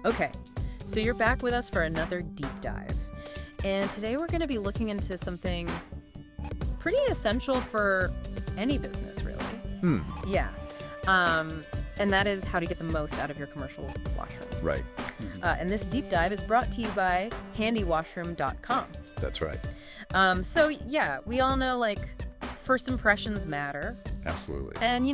Okay, so you're back with us for another deep dive. And today we're going to be looking into something pretty essential for any business, really. Hmm. Yeah. And that is how to get the most out of your commercial washroom. Right. And this deep dive is brought to you by handywashroom.com. That's right. So, yeah, we all know, like, first impressions matter. Absolutely. And,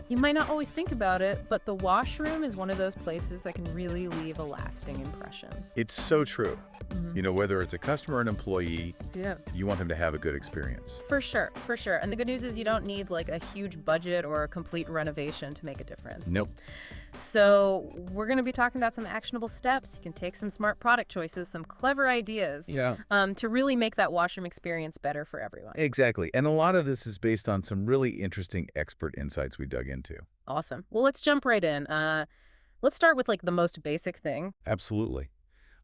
you might not always think about it, but the washroom is one of those places that can really leave a lasting impression. It's so true. Mm-hmm. Whether it's a customer or an employee, Yeah. you want them to have a good experience. For sure, for sure. And the good news is you don't need like a huge budget or a complete renovation to make a difference. Nope. So we're going to be talking about some actionable steps. You can take some smart product choices, some clever ideas Yeah. to really make that washroom experience better for everyone. Exactly. And a lot of this is based on some really interesting expert insights we dug into. Awesome. Well, let's jump right in. Let's start with like the most basic thing. Absolutely.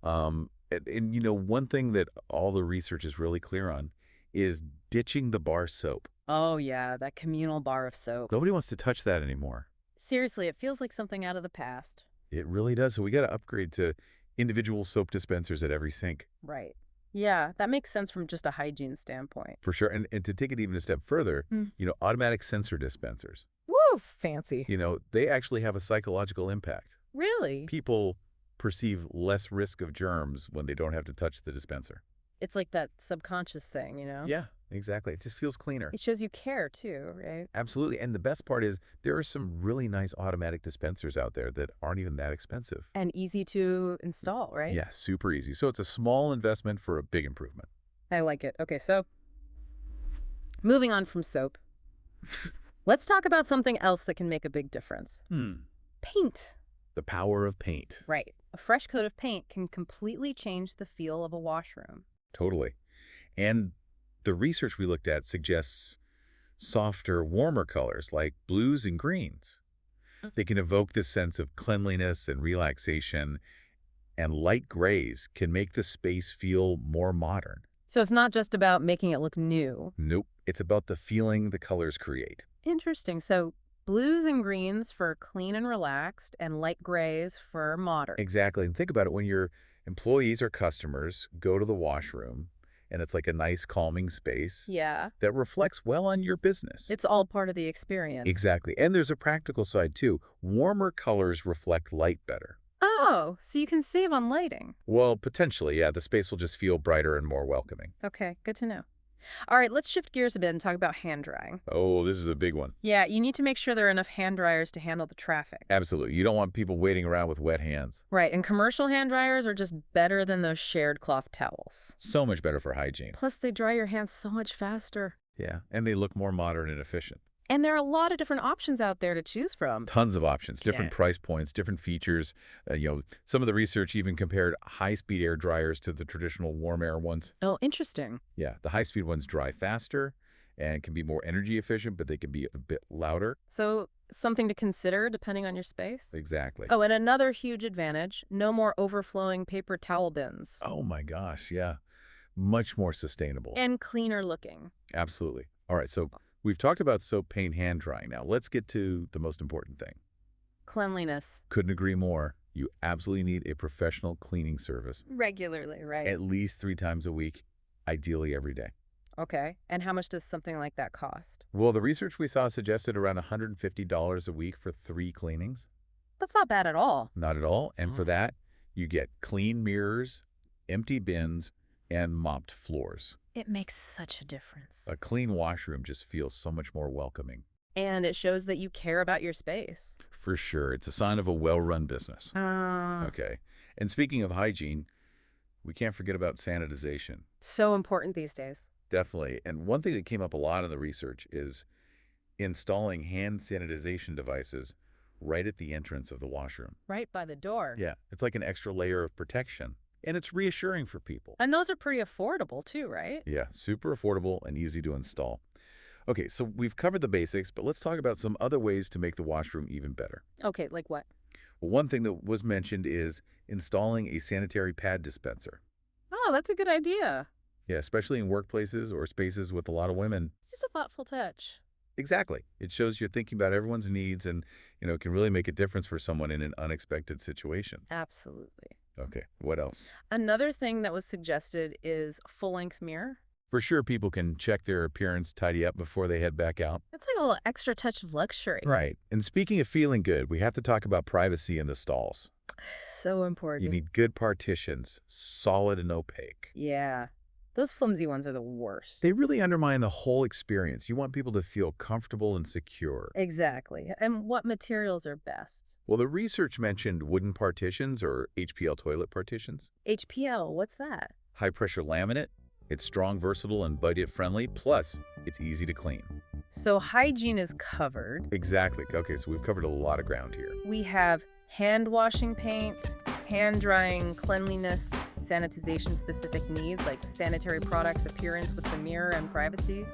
One thing that all the research is really clear on is ditching the bar soap. Oh, yeah, that communal bar of soap. Nobody wants to touch that anymore. Seriously, it feels like something out of the past. It really does. So we got to upgrade to individual soap dispensers at every sink. Right. Yeah, that makes sense from just a hygiene standpoint. For sure. And to take it even a step further, Mm. Automatic sensor dispensers. Woo, fancy. They actually have a psychological impact. Really? People perceive less risk of germs when they don't have to touch the dispenser. It's like that subconscious thing, Yeah, exactly. It just feels cleaner. It shows you care too, right? Absolutely. And the best part is there are some really nice automatic dispensers out there that aren't even that expensive. And easy to install, right? Yeah, super easy. So it's a small investment for a big improvement. I like it. Okay, so moving on from soap, let's talk about something else that can make a big difference. Paint. The power of paint. Right. A fresh coat of paint can completely change the feel of a washroom. Totally. And the research we looked at suggests softer, warmer colors like blues and greens. They can evoke this sense of cleanliness and relaxation, and light grays can make the space feel more modern. So it's not just about making it look new. Nope. It's about the feeling the colors create. Interesting. So blues and greens for clean and relaxed, and light grays for modern. Exactly. And think about it, when your employees or customers go to the washroom, and it's like a nice calming space Yeah. that reflects well on your business. It's all part of the experience. Exactly. And there's a practical side too. Warmer colors reflect light better. Oh, so you can save on lighting. Well, potentially, yeah. The space will just feel brighter and more welcoming. Okay, good to know. All right, let's shift gears a bit and talk about hand drying. Oh, this is a big one. Yeah, you need to make sure there are enough hand dryers to handle the traffic. Absolutely. You don't want people waiting around with wet hands. Right, and commercial hand dryers are just better than those shared cloth towels. So much better for hygiene. Plus, they dry your hands so much faster. Yeah, and they look more modern and efficient. And there are a lot of different options out there to choose from. Tons of options, different Yeah. price points, different features. Some of the research even compared high-speed air dryers to the traditional warm air ones. Oh, interesting. Yeah, the high-speed ones dry faster and can be more energy efficient, but they can be a bit louder. So, something to consider depending on your space. Exactly. Oh, and another huge advantage, no more overflowing paper towel bins. Oh my gosh, yeah. Much more sustainable. And cleaner looking. Absolutely. All right, so we've talked about soap, paint, hand drying. Now let's get to the most important thing. Cleanliness. Couldn't agree more. You absolutely need a professional cleaning service Regularly, right? at least 3 times a week, ideally every day. Okay. And how much does something like that cost? Well, the research we saw suggested around $150 a week for 3 cleanings. That's not bad at all. Not at all. And for Oh. that, you get clean mirrors, empty bins, and mopped floors. It makes such a difference. A clean washroom just feels so much more welcoming. And it shows that you care about your space. For sure. It's a sign of a well-run business. Uh, Okay. And speaking of hygiene, we can't forget about sanitization. So important these days. Definitely. And one thing that came up a lot in the research is installing hand sanitization devices right at the entrance of the washroom. Right by the door. Yeah. It's like an extra layer of protection. And it's reassuring for people. And those are pretty affordable too, right? Yeah. Super affordable and easy to install. Okay, so we've covered the basics, but let's talk about some other ways to make the washroom even better. Okay, like what? Well, one thing that was mentioned is installing a sanitary pad dispenser. Oh, that's a good idea. Yeah, especially in workplaces or spaces with a lot of women. It's just a thoughtful touch. Exactly. It shows you're thinking about everyone's needs and, can really make a difference for someone in an unexpected situation. Absolutely. Okay, what else? Another thing that was suggested is full-length mirror. For sure, people can check their appearance, tidy up before they head back out. It's like a little extra touch of luxury. Right. And speaking of feeling good, we have to talk about privacy in the stalls. So You important. need good partitions, solid and opaque. Yeah. Those flimsy ones are the worst. They really undermine the whole experience. You want people to feel comfortable and secure. Exactly. And what materials are best? Well, the research mentioned wooden partitions or HPL toilet partitions. HPL, what's that? High-pressure laminate. It's strong, versatile, and budget-friendly. Plus, it's easy to clean. So hygiene is covered. Exactly. Okay, so we've covered a lot of ground here. We have hand washing paint, hand drying, cleanliness, sanitization specific needs like sanitary products, appearance with the mirror, and privacy.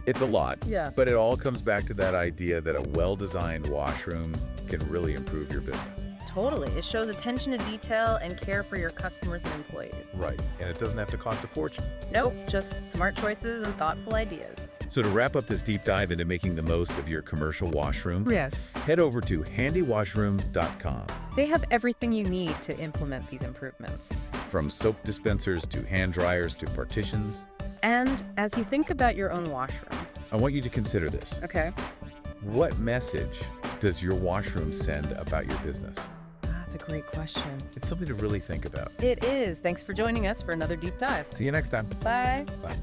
It's a lot. Yeah. But it all comes back to that idea that a well-designed washroom can really improve your business. Totally. It shows attention to detail and care for your customers and employees. Right. And it doesn't have to cost a fortune. Nope, just smart choices and thoughtful ideas. So to wrap up this deep dive into making the most of your commercial washroom, Yes. head over to handywashroom.com. They have everything you need to implement these improvements. From soap dispensers to hand dryers to partitions, And as you think about your own washroom, I want you to consider this. okay? What message does your washroom send about your business? That's a great question. It's something to really think about. It is. Thanks for joining us for another deep dive. See you next time. Bye. Bye.